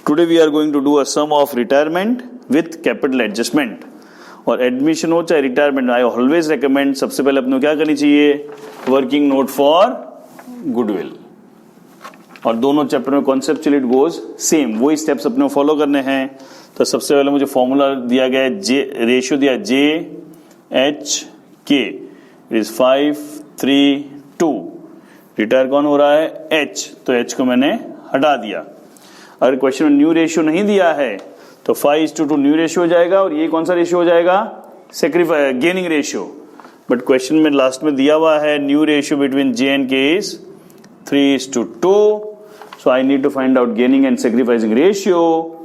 Today we are going to do a sum of retirement with capital adjustment. और admission हो चाहे retirement, I always recommend सबसे पहले अपने क्या करनी चाहिए, वर्किंग नोट फॉर गुडविल. और दोनों चैप्टर में कॉन्सेप्चुअली इट गोज सेम, वही स्टेप्स अपने फॉलो करने हैं. तो सबसे पहले मुझे फॉर्मूला दिया गया है, रेशियो दिया JHK, इट इज 5:3:2. रिटायर कौन हो रहा है, H, तो H को मैंने हटा दिया. अगर क्वेश्चन में न्यू रेशियो नहीं दिया है तो 5:2 न्यू रेशियो हो जाएगा, और ये कौन सा रेशियो हो जाएगा, sacrifice gaining ratio. But question में लास्ट में दिया हुआ है new ratio between J and K is 3:2. So I need to find out gaining and sacrificing ratio.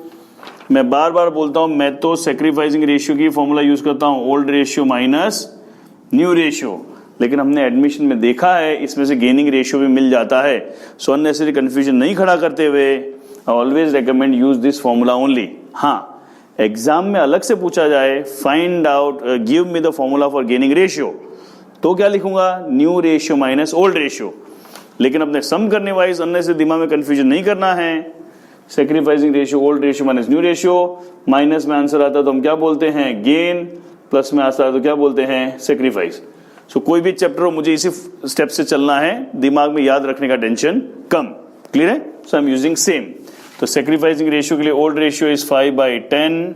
मैं बार बार बोलता हूं, मैं तो सेक्रीफाइसिंग रेशियो की फॉर्मूला यूज करता हूं, old ratio minus new ratio. लेकिन हमने एडमिशन में देखा है इसमें से गेनिंग रेशियो भी मिल जाता है. सो अननेसेसरी कंफ्यूजन नहीं खड़ा करते हुए I always recommend use this formula only. हाँ, एग्जाम में अलग से पूछा जाए, find out, give me the formula for gaining ratio, तो क्या लिखूंगा, new ratio minus old ratio. लेकिन अपने सम करने वाइज अन्य से दिमाग में कंफ्यूजन नहीं करना है. Sacrificing ratio old ratio minus new ratio, minus में आंसर आता है तो हम क्या बोलते हैं, गेन, प्लस में आता है तो क्या बोलते हैं, सेक्रीफाइस. सो कोई भी चैप्टर हो मुझे इसी स्टेप से चलना है, दिमाग में याद रखने का टेंशन कम. क्लियर है. सो आई एम यूजिंग सेम. तो सेक्रीफाइसिंग रेशियो के लिए ओल्ड रेशियो इज 5/10,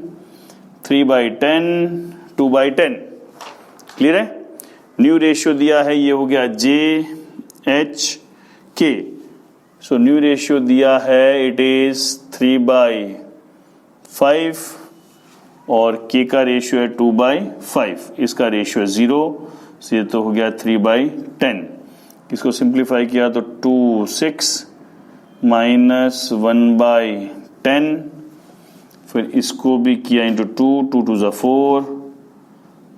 3/10, 2/10. क्लियर है. न्यू रेशियो दिया है, ये हो गया JHK. सो न्यू रेशियो दिया है, इट इज 3/5, और K का रेशियो है 2/5. इसका रेशियो है 0, so ये तो हो गया 3/10. इसको सिंप्लीफाई किया तो 2, 6 माइनस 1/10. फिर इसको भी किया इंटू 2, 2 2 ज़ा 4,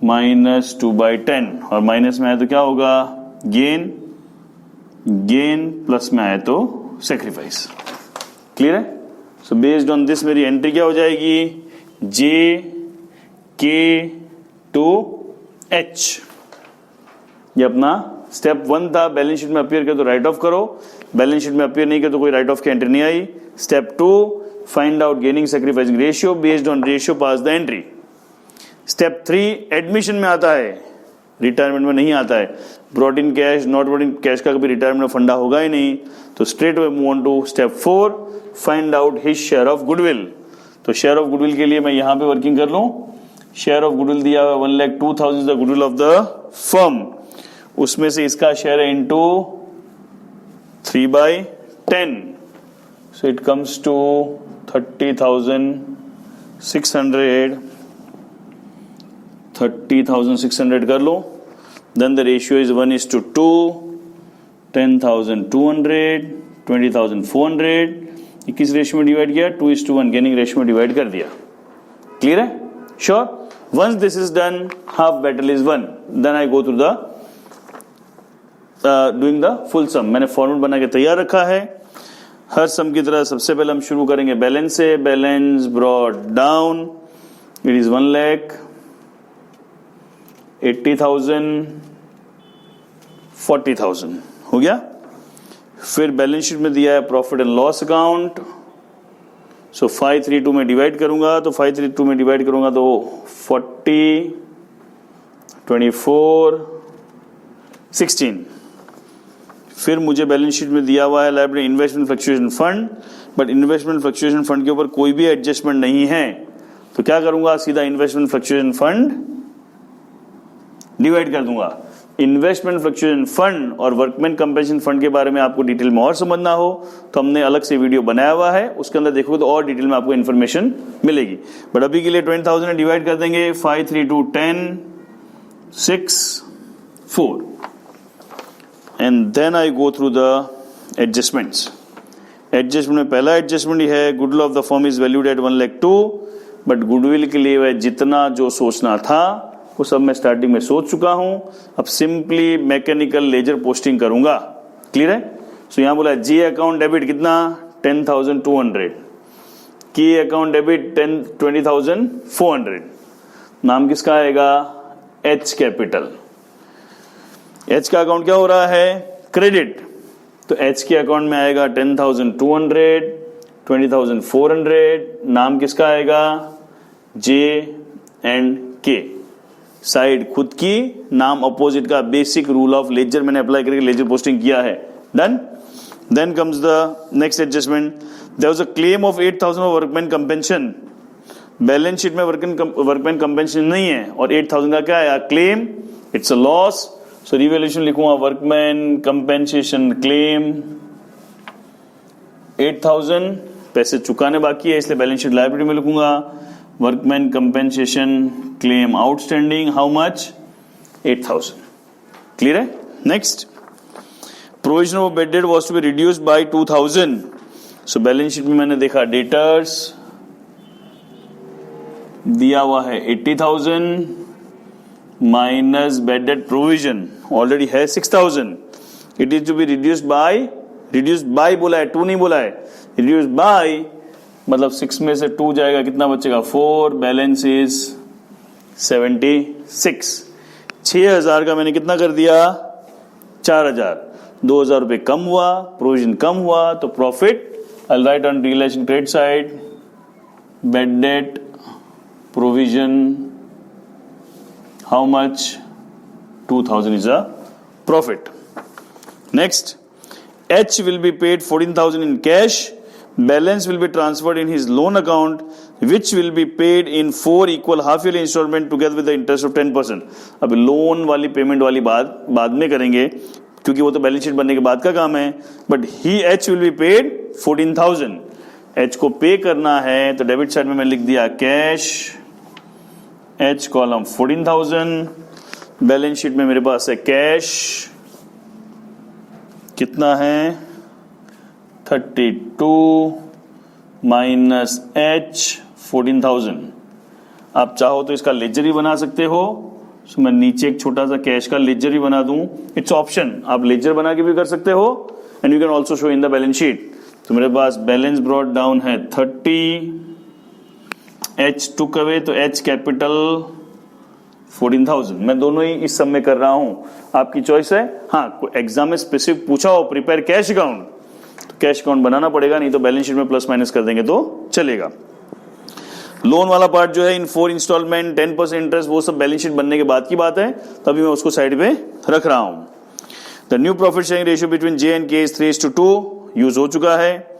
माइनस 2/10. और माइनस में आया तो क्या होगा, गेन, गेन, प्लस में आया तो सेक्रीफाइस. क्लियर है. सो बेस्ड ऑन दिस मेरी एंट्री क्या हो जाएगी, JK to H. ये अपना स्टेप 1 था. बैलेंस शीट में अपीयर कर तो राइट ऑफ करो, बैलेंस शीट में अपीयर नहीं कर तो कोई राइट ऑफ की एंट्री नहीं आई. Step 2, find out gaining sacrificing ratio, based on ratio pass the entry. Step 3 admission में आता है, रिटायरमेंट में नहीं आता है. Brought in cash, not brought in cash का कभी रिटायरमेंट में फंडा होगा ही नहीं. तो straight way move on to step 4, find out his share of goodwill. तो शेयर ऑफ गुडविल के लिए मैं यहां पे वर्किंग कर लूं. शेयर ऑफ गुडविल दिया हुआ 1,02,000 is the goodwill of the firm. उसमें से इसका शेयर है into 3/10. So it comes to 30,600. 30,600 कर लो. Then the ratio is 1:2, 10,200, 20,400. किस रेशियो में डिवाइड किया, 2:1 गेनिंग रेशियो में डिवाइड कर दिया. क्लियर है. Sure. Once this is done, half battle is won. Then I go through the doing the full sum. मैंने फॉर्मूला बना के तैयार रखा है. हर सम की तरह सबसे पहले हम शुरू करेंगे बैलेंस से. Balance brought down, it is 1,80,000, 40,000 हो गया. फिर बैलेंस शीट में दिया है प्रॉफिट एंड लॉस अकाउंट. सो 532 में डिवाइड करूंगा, तो 532 में डिवाइड करूंगा तो 40, 24, 16. फिर मुझे बैलेंस शीट में दिया हुआ है library investment fluctuation fund, but investment fluctuation fund के ऊपर कोई भी एडजस्टमेंट नहीं है. तो क्या करूंगा, सीधा इन्वेस्टमेंट फ्लक्चुएशन फंड डिवाइड कर दूंगा. इन्वेस्टमेंट फ्लक्चुएशन फंड और वर्कमैन कंपेंसेशन फंड के बारे में आपको डिटेल में और समझना हो तो हमने अलग से वीडियो बनाया हुआ है, उसके अंदर देखोगे तो और डिटेल में आपको इन्फॉर्मेशन मिलेगी. बट अभी के लिए 20,000 डिवाइड कर देंगे. 5, 3, 2, 10, 6, 4. And then I go through the adjustments. Adjustment में पहला एडजस्टमेंट है, goodwill of the firm is valued at 1,02,000. But goodwill के लिए वह जितना जो सोचना था वो सब मैं स्टार्टिंग में सोच चुका हूं. अब सिंपली मैकेनिकल लेजर पोस्टिंग करूंगा. क्लियर है. सो यहां बोला जी अकाउंट डेबिट कितना, 10,200. की अकाउंट डेबिट 20,400. नाम किसका आएगा, एच कैपिटल. एच का अकाउंट क्या हो रहा है, क्रेडिट, तो एच के अकाउंट में आएगा 10,200, 20,400, नाम किसका आएगा, जे एंड के, साइड खुद की, नाम अपोजिट का, बेसिक रूल ऑफ लेजर मैंने अप्लाई करके लेजर पोस्टिंग किया है, done. Then comes the next adjustment, there was a claim of 8,000 of workman compensation, balance sheet में वर्कमैन कंपेंशन नहीं है और 8,000 का क्या है claim, it's a loss, so revaluation लिखूंगा वर्कमैन कंपेंसेशन क्लेम 8,000, पैसे चुकाने बाकी है इसलिए बैलेंस शीट लायबिलिटी में लिखूंगा workman compensation claim outstanding, how much, 8,000, clear है। Next, provision of bad debt was to be reduced by 2,000, so balance sheet में मैंने देखा डेटर्स दिया हुआ है 80,000 minus bad debt provision already है 6,000, it is to be reduced by बोला है, 2 नहीं बोला है, रिड्यूस्ड बाय मतलब 6 में से 2 जाएगा, कितना बचेगा 4, बैलेंस इज 76, 6,000 का मैंने कितना कर दिया 4,000, 2,000 रुपये कम हुआ, प्रोविजन कम हुआ, तो profit I write on realization credit side bad debt provision, how much, 2,000 is a profit. Next, H will be paid 14,000 in cash, balance will be transferred in his loan account which will be paid in 4 equal half yearly installment together with the interest of 10%. अब loan वाली payment वाली बात बाद में करेंगे क्योंकि वो तो बैलेंस शीट बनने के बाद का काम है, but he H will be paid 14,000, H को पे करना है तो डेबिट साइड में मैं लिख दिया cash, H column 14,000, balance sheet में मेरे पास है कैश कितना है 32 माइनस H 14,000। आप चाहो तो इसका लेजर ही बना सकते हो, तो मैं नीचे एक छोटा सा कैश का लेजर ही बना दूं, इट्स ऑप्शन, आप लेजर बना के भी कर सकते हो and you can also show in the balance sheet. तो मेरे पास बैलेंस ब्रॉट डाउन है 30, H टुक अवे तो H कैपिटल 14,000, मैं दोनों ही इस सब में कर रहा हूं, आपकी चॉइस है। हाँ, एग्जाम में स्पेसिफिक पूछा हो प्रिपेयर कैश अकाउंट तो कैश अकाउंट बनाना पड़ेगा, नहीं तो बैलेंस शीट में प्लस माइनस कर देंगे तो चलेगा। लोन वाला पार्ट जो है इन 4 इंस्टॉलमेंट 10% इंटरेस्ट, वो सब बैलेंस शीट बनने के बाद की बात है, तभी मैं उसको साइड पे रख रहा हूं। The new profit sharing ratio between J and K is 3:2, use हो चुका है।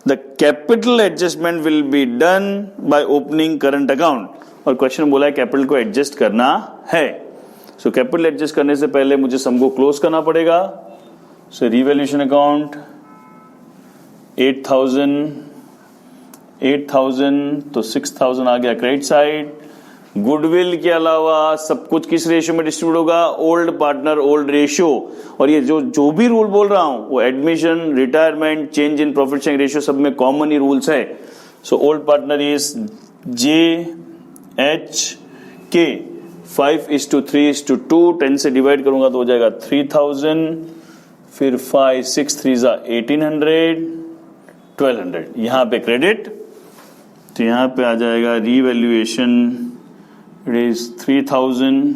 The capital adjustment will be done by opening current account, और क्वेश्चन बोला है कैपिटल को एडजस्ट करना है, सो कैपिटल एडजस्ट करने से पहले मुझे सम को क्लोज करना पड़ेगा। सो रिवैल्यूएशन अकाउंट 8,000 तो 6,000 आ गया क्रेडिट साइड। गुडविल के अलावा सब कुछ किस रेशियो में डिस्ट्रीब्यूट होगा, ओल्ड पार्टनर ओल्ड रेशियो, और ये जो भी रूल बोल रहा हूं वो admission, retirement, change in profit sharing ratio सब में कॉमन ही रूल्स है। So old partner is JH-K 5:3:2, 10 से डिवाइड करूंगा तो हो जाएगा 3,000, फिर 5 6 3 1800, 1200, यहां पे क्रेडिट, तो यहां पे आ जाएगा रिवैल्यूएशन, इट इज 3,000,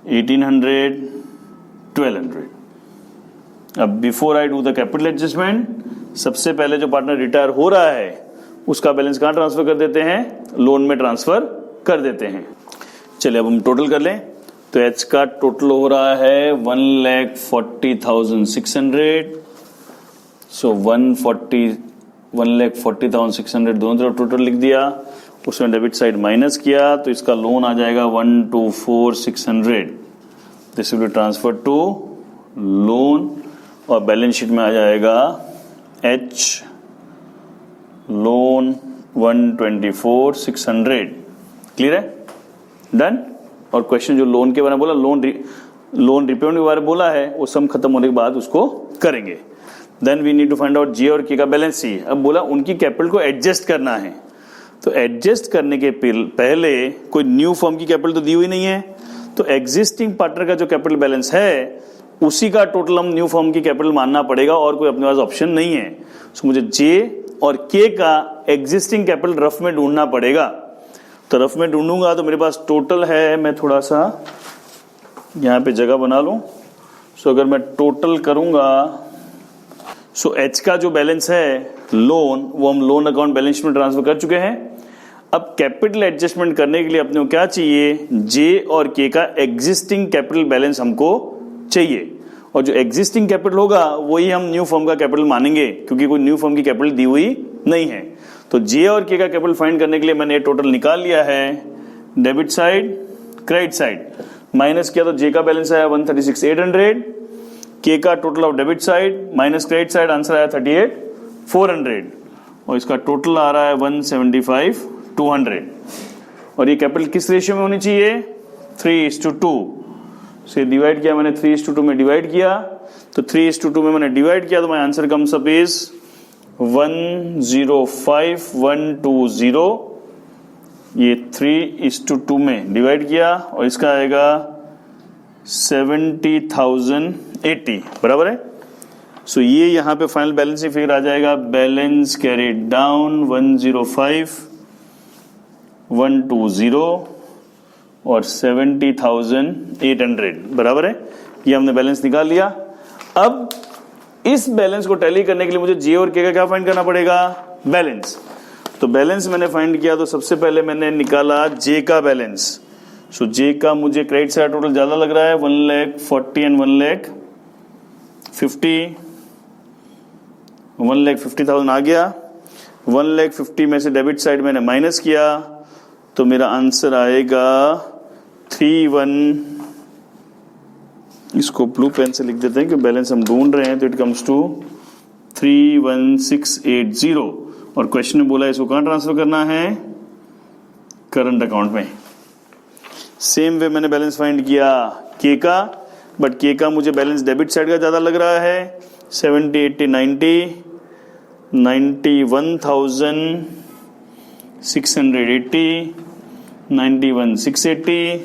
1800, 1200। अब before I do the capital adjustment, सबसे पहले जो पार्टनर रिटायर हो रहा है उसका बैलेंस कहां ट्रांसफर कर देते हैं, लोन में ट्रांसफर कर देते हैं। चलिए अब हम टोटल कर लें, तो एच का टोटल हो रहा है 1,40,600, सो 1,40,600 दोनों तरफ टोटल लिख दिया, उसमें डेबिट साइड माइनस किया तो इसका लोन आ जाएगा 1,24,600, this will be transfer to loan, और बैलेंस शीट में आ जाएगा एच लोन 1,24,600, क्लियर है, डन। और क्वेश्चन जो लोन के बारे में बोला, लोन रिपेमेंट के बारे में बोला है, वो सम खत्म होने के बाद उसको करेंगे। Then we need to find out J और K का बैलेंस सी। अब बोला उनकी कैपिटल को एडजस्ट करना है, तो एडजस्ट करने के पहले कोई न्यू फर्म की कैपिटल तो दी हुई नहीं है, तो एग्जिस्टिंग पार्टनर का जो कैपिटल बैलेंस है उसी का टोटल हम न्यू फर्म की कैपिटल मानना पड़ेगा, और कोई अपने पास ऑप्शन नहीं है। सो मुझे J और K का एग्जिस्टिंग कैपिटल रफ में ढूंढना पड़ेगा, तो रफ में ढूंढूंगा तो मेरे पास टोटल है, मैं थोड़ा सा यहाँ पे जगह बना लूं, सो अगर मैं टोटल करूंगा, सो एच का जो बैलेंस है लोन, वो हम लोन अकाउंट बैलेंस शीट में ट्रांसफर कर चुके हैं। अब कैपिटल एडजस्टमेंट करने के लिए अपने को क्या चाहिए, जे और के का एग्जिस्टिंग कैपिटल बैलेंस हमको चाहिए, और जो एग्जिस्टिंग कैपिटल होगा वही हम न्यू फर्म का कैपिटल मानेंगे, क्योंकि कोई न्यू फर्म की कैपिटल दी हुई नहीं है। तो जे और के का कैपिटल फाइंड करने के लिए मैंने टोटल निकाल लिया है, debit side credit side minus किया तो जे का बैलेंस आया 136,800, के का total of debit side minus credit side, answer आया 38,400, और इसका टोटल आ रहा है 175,200। और ये कैपिटल किस रेशियो में होनी चाहिए, 3:2 से डिवाइड किया मैंने, 3:2 में डिवाइड किया, तो 3:2 में मैंने डिवाइड किया तो my answer comes up is 105,120। ये 3:2 में डिवाइड किया और इसका आएगा 70,080, बराबर है। सो ये यहाँ पे फाइनल बैलेंस ही फिगर आ जाएगा, बैलेंस कैरिड डाउन 105,120 और 70,800, बराबर है। ये हमने बैलेंस निकाल लिया। अब इस बैलेंस को टैली करने के लिए मुझे जे और के का क्या फाइंड करना पड़ेगा, बैलेंस। तो बैलेंस मैंने फाइंड किया तो सबसे पहले मैंने निकाला जे का बैलेंस। सो जे का मुझे क्रेडिट साइड टोटल ज्यादा लग रहा है, 1,40,000 एंड 1,50,000 आ गया। 1,50,000 में से डेबिट साइड मैंने माइनस किया तो मेरा आंसर आएगा 31, इसको ब्लू पेन से लिख देते हैं कि बैलेंस हम ढूंढ रहे हैं, तो इट कम्स टू 31680। और क्वेश्चन में बोला इसको कहां ट्रांसफर करना है, करंट अकाउंट में। सेम वे मैंने बैलेंस फाइंड किया के का, बट के का मुझे बैलेंस डेबिट साइड का ज्यादा लग रहा है, 70, 80, 90, 91,680, 91,680,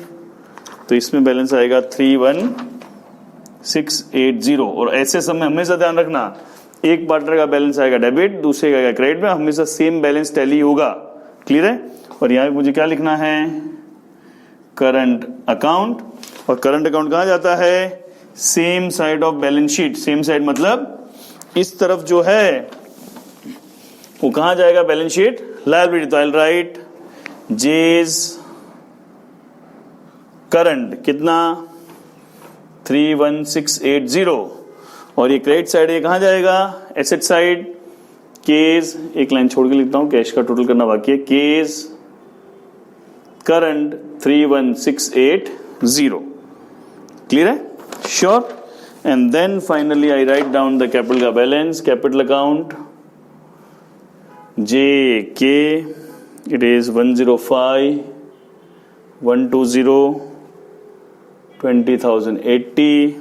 तो इसमें बैलेंस आएगा 31,680। और ऐसे समय हमेशा ध्यान रखना, एक पार्टनर का बैलेंस आएगा डेबिट, दूसरे का क्रेडिट में, हमेशा सेम बैलेंस टैली होगा, क्लियर है। और यहाँ मुझे क्या लिखना है, करंट अकाउंट। और करंट अकाउंट कहाँ जाता है, same side of balance sheet. Same side मतलब इस तरफ जो है वो कहाँ जाएगा, बैलेंस शीट लायबिलिटी। तो आई विल राइट जेज करंट कितना, 31,680, और ये क्रेडिट साइड ये कहां जाएगा, एसेट साइड। केस एक लाइन छोड़ के लिखता हूं, कैश का टोटल करना बाकी है, केस करंट 31,680, क्लियर है, sure. And then finally I write down the capital का balance, capital account J K, it is 105,120, 20,080,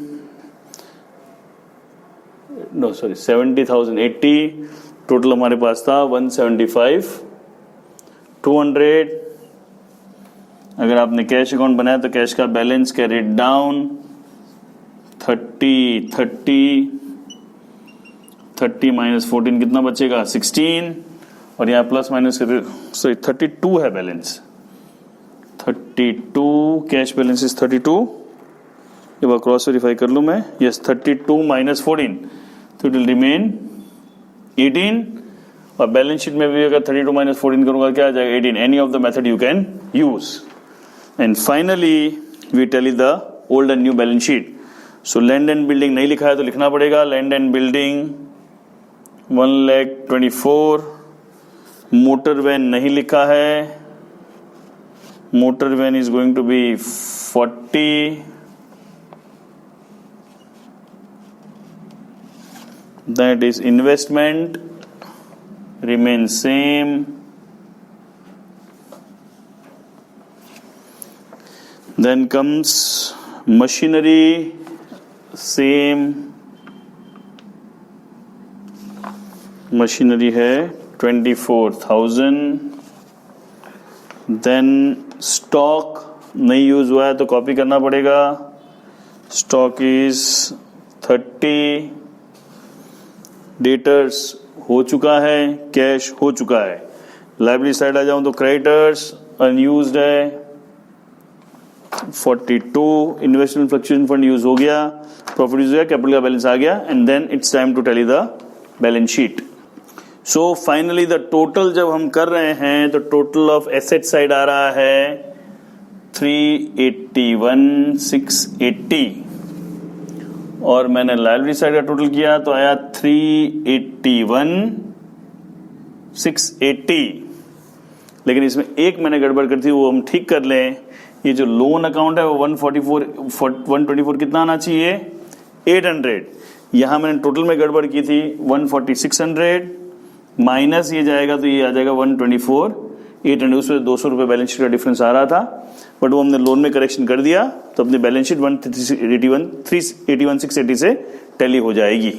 no sorry 70,080, total हमारे पास था 175,200। अगर आपने कैश अकाउंट बनाया तो कैश का बैलेंस कैरिड डाउन 30 माइनस 14 कितना बचेगा, 16, और यहाँ प्लस माइनस सॉरी 32 है बैलेंस, 32 कैश बैलेंस इज 32। एक बार क्रॉस वेरीफाई कर लूं मैं, यस 32 माइनस 14, तो इट विल रिमेन 18। और बैलेंस शीट में भी अगर 32 माइनस 14 करूंगा क्या आ जाएगा, 18। Any of the method you can use. And finally we tally the old and new balance sheet. So land and building नहीं लिखा है तो लिखना पड़ेगा, land and building 1,24,000। Motor van नहीं लिखा है, motor van is going to be 40। That is investment remains same. Then comes machinery, same. Machinery है 24,000. Then stock नहीं यूज हुआ है तो कॉपी करना पड़ेगा, stock is 30. डेटर्स हो चुका है, कैश हो चुका है। लाइबिलिटी साइड आ जाऊं तो क्रेडिटर्स अनयूज्ड है, 42 इन्वेस्टमेंट फ्लक्चुएशन फंड यूज हो गया, प्रॉफिट यूज हो गया, कैपिटल का बैलेंस आ गया, and then it's time to tally the balance sheet. So finally the total जब हम कर रहे हैं तो टोटल ऑफ एसेट साइड आ रहा है 381,680 और मैंने लायबिलिटी साइड का टोटल किया तो आया 381,680. लेकिन इसमें एक मैंने गड़बड़ कर दी, वो हम ठीक कर लें. ये जो लोन अकाउंट है वो 124 कितना आना चाहिए 800. यहां मैंने टोटल में गड़बड़ की थी 14600 माइनस ये जाएगा तो ये आ जाएगा 124,800. उसमें 200 रुपये बैलेंस शीट का डिफरेंस आ रहा था, बट वो हमने लोन में करेक्शन कर दिया तो अपनी बैलेंस शीट 181,680 से टैली हो जाएगी.